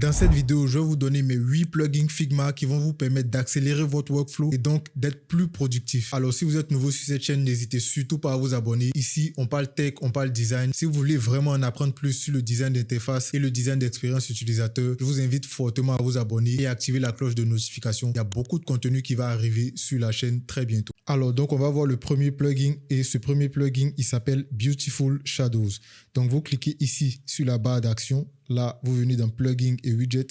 Dans cette vidéo, je vais vous donner mes 8 plugins Figma qui vont vous permettre d'accélérer votre workflow et donc d'être plus productif. Alors si vous êtes nouveau sur cette chaîne, n'hésitez surtout pas à vous abonner. Ici, on parle tech, on parle design. Si vous voulez vraiment en apprendre plus sur le design d'interface et le design d'expérience utilisateur, je vous invite fortement à vous abonner et à activer la cloche de notification. Il y a beaucoup de contenu qui va arriver sur la chaîne très bientôt. Alors donc on va voir le premier plugin et ce premier plugin, il s'appelle Beautiful Shadows. Donc vous cliquez ici sur la barre d'action. Là, vous venez dans Plugin et Widget.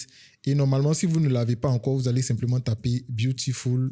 Et normalement, si vous ne l'avez pas encore, vous allez simplement taper Beautiful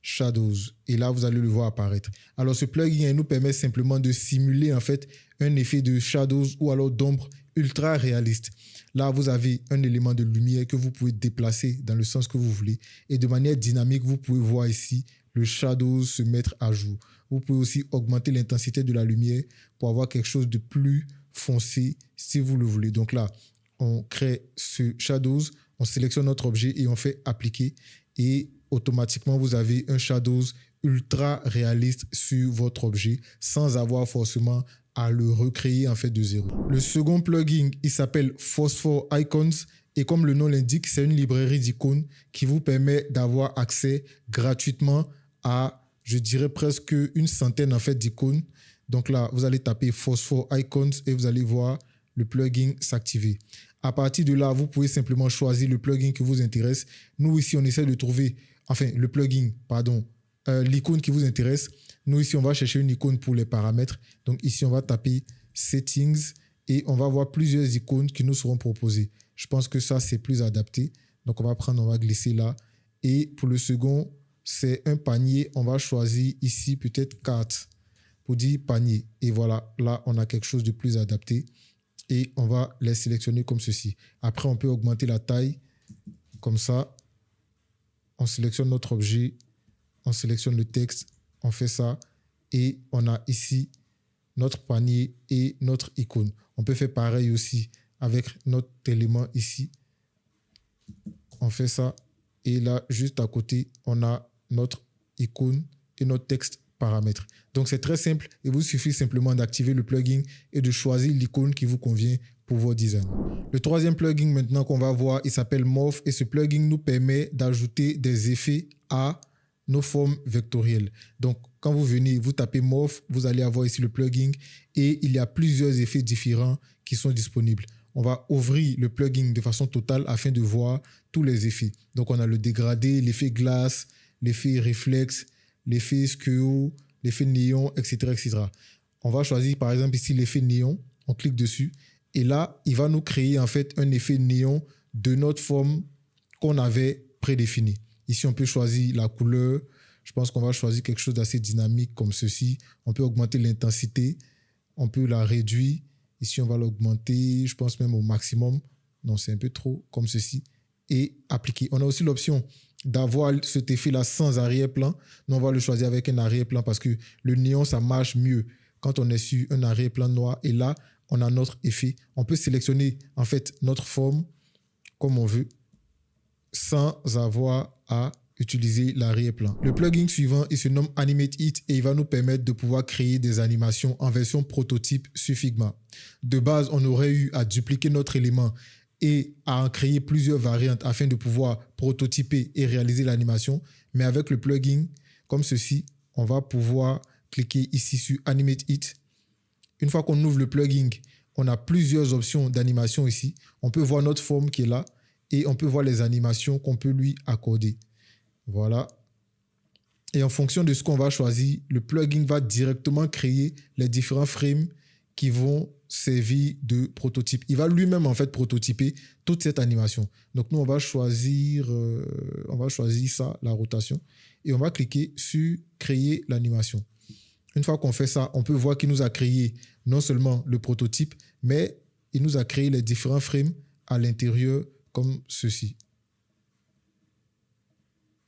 Shadows. Et là, vous allez le voir apparaître. Alors, ce plugin il nous permet simplement de simuler en fait un effet de shadows ou alors d'ombre ultra réaliste. Là, vous avez un élément de lumière que vous pouvez déplacer dans le sens que vous voulez. Et de manière dynamique, vous pouvez voir ici le shadows se mettre à jour. Vous pouvez aussi augmenter l'intensité de la lumière pour avoir quelque chose de plus foncé si vous le voulez. Donc là, on crée ce shadows, on sélectionne notre objet et on fait appliquer. Et automatiquement, vous avez un shadows ultra réaliste sur votre objet sans avoir forcément à le recréer en fait de zéro. Le second plugin, il s'appelle Phosphor Icons. Et comme le nom l'indique, c'est une librairie d'icônes qui vous permet d'avoir accès gratuitement à, je dirais presque une centaine en fait d'icônes. Donc là, vous allez taper Phosphor Icons et vous allez voir le plugin s'activer. À partir de là, vous pouvez simplement choisir le plugin qui vous intéresse. Nous ici, on essaie de trouver, enfin le plugin, pardon, l'icône qui vous intéresse. Nous ici, on va chercher une icône pour les paramètres. Donc ici, on va taper Settings et on va voir plusieurs icônes qui nous seront proposées. Je pense que ça, c'est plus adapté. Donc on va glisser là. Et pour le second, c'est un panier. On va choisir ici peut-être carte pour dire panier. Et voilà, là, on a quelque chose de plus adapté. Et on va les sélectionner comme ceci. Après, on peut augmenter la taille comme ça. On sélectionne notre objet. On sélectionne le texte. On fait ça. Et on a ici notre panier et notre icône. On peut faire pareil aussi avec notre élément ici. On fait ça. Et là, juste à côté, on a notre icône et notre texte paramètres. Donc, c'est très simple. Il vous suffit simplement d'activer le plugin et de choisir l'icône qui vous convient pour vos designs. Le troisième plugin maintenant qu'on va voir, il s'appelle Morph et ce plugin nous permet d'ajouter des effets à nos formes vectorielles. Donc, quand vous venez, vous tapez Morph, vous allez avoir ici le plugin et il y a plusieurs effets différents qui sont disponibles. On va ouvrir le plugin de façon totale afin de voir tous les effets. Donc, on a le dégradé, l'effet glace, l'effet réflexe, l'effet skew, l'effet néon, etc., etc. On va choisir par exemple ici l'effet néon. On clique dessus et là, il va nous créer en fait un effet néon de notre forme qu'on avait prédéfinie. Ici, on peut choisir la couleur. Je pense qu'on va choisir quelque chose d'assez dynamique comme ceci. On peut augmenter l'intensité. On peut la réduire. Ici, on va l'augmenter, je pense même au maximum. Non, c'est un peu trop comme ceci. Et appliquer. On a aussi l'option d'avoir cet effet-là sans arrière-plan. Nous, on va le choisir avec un arrière-plan parce que le néon, ça marche mieux quand on est sur un arrière-plan noir. Et là, on a notre effet. On peut sélectionner en fait notre forme comme on veut sans avoir à utiliser l'arrière-plan. Le plugin suivant, il se nomme Animate It et il va nous permettre de pouvoir créer des animations en version prototype sur Figma. De base, on aurait eu à dupliquer notre élément et à en créer plusieurs variantes afin de pouvoir prototyper et réaliser l'animation. Mais avec le plugin, comme ceci, on va pouvoir cliquer ici sur Animate It. Une fois qu'on ouvre le plugin, on a plusieurs options d'animation ici. On peut voir notre forme qui est là et on peut voir les animations qu'on peut lui accorder. Voilà. Et en fonction de ce qu'on va choisir, le plugin va directement créer les différents frames qui vont servir de prototype. Il va lui-même en fait prototyper toute cette animation. Donc nous, on va choisir ça, la rotation, et on va cliquer sur créer l'animation. Une fois qu'on fait ça, on peut voir qu'il nous a créé non seulement le prototype, mais il nous a créé les différents frames à l'intérieur comme ceci.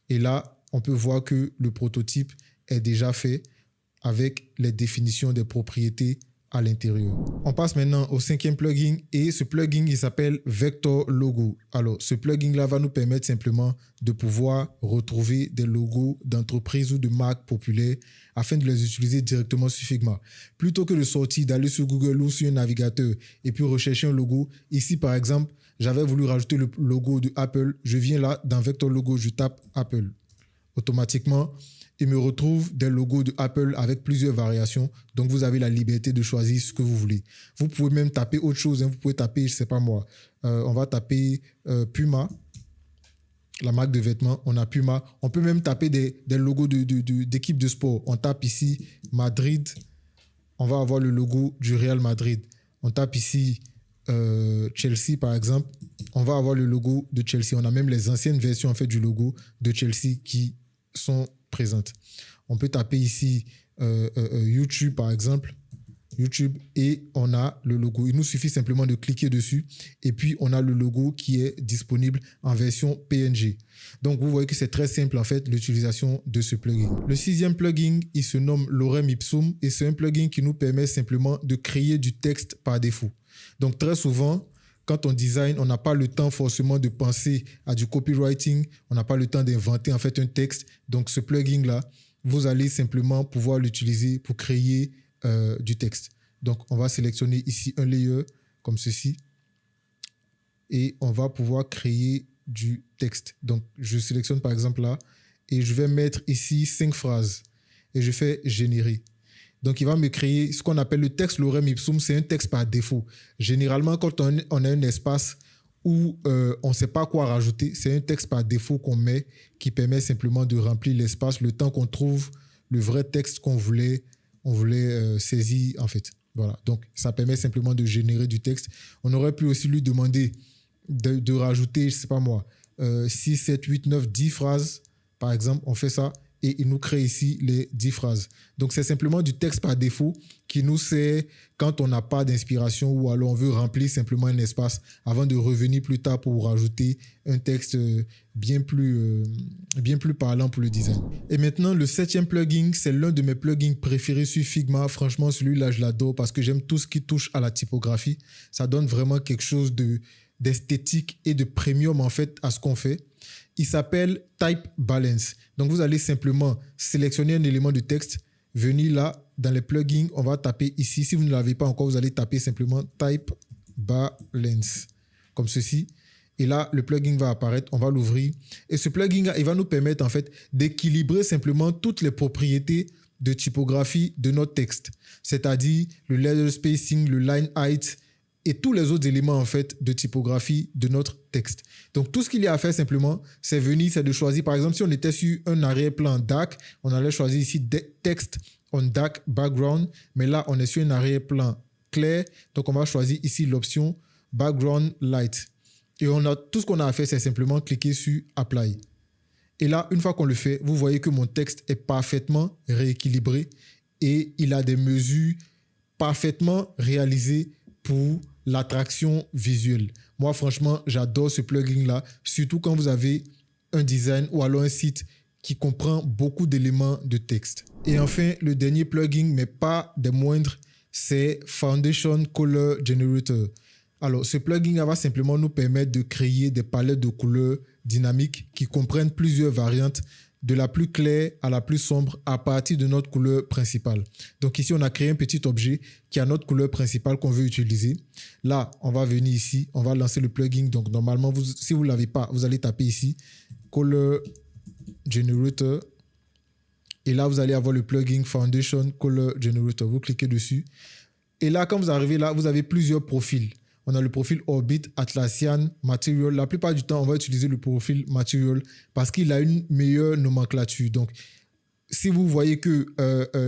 Et là, on peut voir que le prototype est déjà fait avec les définitions des propriétés à l'intérieur. On passe maintenant au cinquième plugin et ce plugin, il s'appelle Vector Logo. Alors, ce plugin-là va nous permettre simplement de pouvoir retrouver des logos d'entreprises ou de marques populaires afin de les utiliser directement sur Figma. Plutôt que de sortir, d'aller sur Google ou sur un navigateur et puis rechercher un logo, ici, par exemple, j'avais voulu rajouter le logo de Apple. Je viens là, dans Vector Logo, je tape Apple. Automatiquement, il me retrouve des logos de Apple avec plusieurs variations. Donc, vous avez la liberté de choisir ce que vous voulez. Vous pouvez même taper autre chose. Vous pouvez taper, je ne sais pas moi, on va taper Puma, la marque de vêtements. On a Puma. On peut même taper des logos d'équipes de sport. On tape ici Madrid. On va avoir le logo du Real Madrid. On tape ici Chelsea, par exemple. On va avoir le logo de Chelsea. On a même les anciennes versions en fait, du logo de Chelsea qui sont présentes. On peut taper ici YouTube, par exemple. YouTube, et on a le logo. Il nous suffit simplement de cliquer dessus et puis on a le logo qui est disponible en version PNG. Donc, vous voyez que c'est très simple en fait l'utilisation de ce plugin. Le 6e plugin, il se nomme Lorem Ipsum et c'est un plugin qui nous permet simplement de créer du texte par défaut. Donc, très souvent, quand on design, on n'a pas le temps forcément de penser à du copywriting, on n'a pas le temps d'inventer en fait un texte. Donc, ce plugin-là, vous allez simplement pouvoir l'utiliser pour créer du texte. Donc, on va sélectionner ici un layer comme ceci et on va pouvoir créer du texte. Donc, je sélectionne par exemple là et je vais mettre ici 5 phrases et je fais générer. Donc, il va me créer ce qu'on appelle le texte Lorem Ipsum. C'est un texte par défaut. Généralement, quand on a un espace où on ne sait pas quoi rajouter, c'est un texte par défaut qu'on met qui permet simplement de remplir l'espace le temps qu'on trouve le vrai texte qu'on voulait saisir en fait. Voilà. Donc, ça permet simplement de générer du texte. On aurait pu aussi lui demander de rajouter, je ne sais pas moi, 6, 7, 8, 9, 10 phrases. Par exemple, on fait ça et il nous crée ici les 10 phrases. Donc, c'est simplement du texte par défaut qui nous sert quand on n'a pas d'inspiration ou alors on veut remplir simplement un espace avant de revenir plus tard pour rajouter un texte bien plus parlant pour le design. Et maintenant, le 7e plugin, c'est l'un de mes plugins préférés sur Figma. Franchement, celui-là, je l'adore parce que j'aime tout ce qui touche à la typographie. Ça donne vraiment quelque chose d'esthétique et de premium en fait à ce qu'on fait. Il s'appelle Type Balance. Donc, vous allez simplement sélectionner un élément de texte, venir là, dans les plugins, on va taper ici. Si vous ne l'avez pas encore, vous allez taper simplement Type Balance, comme ceci. Et là, le plugin va apparaître, on va l'ouvrir. Et ce plugin, il va nous permettre en fait d'équilibrer simplement toutes les propriétés de typographie de notre texte. C'est-à-dire le letter spacing, le line height, et tous les autres éléments en fait de typographie de notre texte. Donc tout ce qu'il y a à faire simplement, c'est de choisir, par exemple, si on était sur un arrière-plan dark, on allait choisir ici text on dark background, mais là on est sur un arrière-plan clair, donc on va choisir ici l'option background light. Et tout ce qu'on a à faire, c'est simplement cliquer sur apply. Et là, une fois qu'on le fait, vous voyez que mon texte est parfaitement rééquilibré et il a des mesures parfaitement réalisées pour l'attraction visuelle. Moi, franchement, j'adore ce plugin-là, surtout quand vous avez un design ou alors un site qui comprend beaucoup d'éléments de texte. Et enfin, le dernier plugin, mais pas des moindres, c'est Foundation Color Generator. Alors, ce plugin va simplement nous permettre de créer des palettes de couleurs dynamiques qui comprennent plusieurs variantes de la plus claire à la plus sombre à partir de notre couleur principale. Donc ici, on a créé un petit objet qui a notre couleur principale qu'on veut utiliser. Là, on va venir ici, on va lancer le plugin. Donc normalement, si vous ne l'avez pas, vous allez taper ici Color Generator. Et là, vous allez avoir le plugin Foundation Color Generator. Vous cliquez dessus. Et là, quand vous arrivez là, vous avez plusieurs profils. On a le profil Orbit, Atlassian, Material. La plupart du temps, on va utiliser le profil Material parce qu'il a une meilleure nomenclature. Donc, si vous voyez que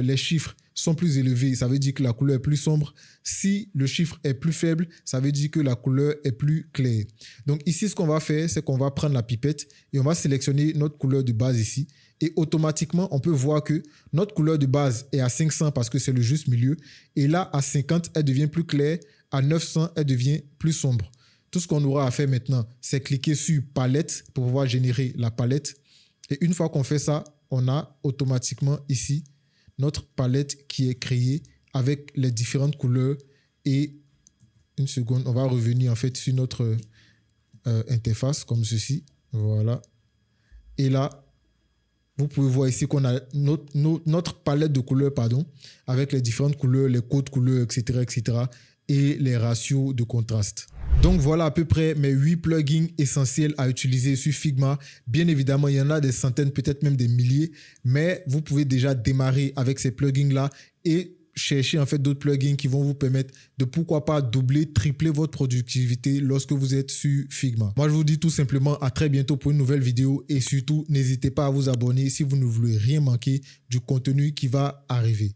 les chiffres sont plus élevés, ça veut dire que la couleur est plus sombre. Si le chiffre est plus faible, ça veut dire que la couleur est plus claire. Donc ici, ce qu'on va faire, c'est qu'on va prendre la pipette et on va sélectionner notre couleur de base ici. Et automatiquement, on peut voir que notre couleur de base est à 500 parce que c'est le juste milieu. Et là, à 50, elle devient plus claire. À 900, elle devient plus sombre. Tout ce qu'on aura à faire maintenant, c'est cliquer sur palette pour pouvoir générer la palette. Et une fois qu'on fait ça, on a automatiquement ici notre palette qui est créée avec les différentes couleurs. Et une seconde, on va revenir en fait sur notre interface comme ceci. Voilà. Et là, vous pouvez voir ici qu'on a notre palette de couleurs, avec les différentes couleurs, les codes couleurs, etc., etc., et les ratios de contraste. Donc voilà à peu près mes 8 plugins essentiels à utiliser sur Figma. Bien évidemment, il y en a des centaines, peut-être même des milliers, mais vous pouvez déjà démarrer avec ces plugins-là et chercher en fait d'autres plugins qui vont vous permettre de pourquoi pas doubler, tripler votre productivité lorsque vous êtes sur Figma. Moi, je vous dis tout simplement à très bientôt pour une nouvelle vidéo et surtout, n'hésitez pas à vous abonner si vous ne voulez rien manquer du contenu qui va arriver.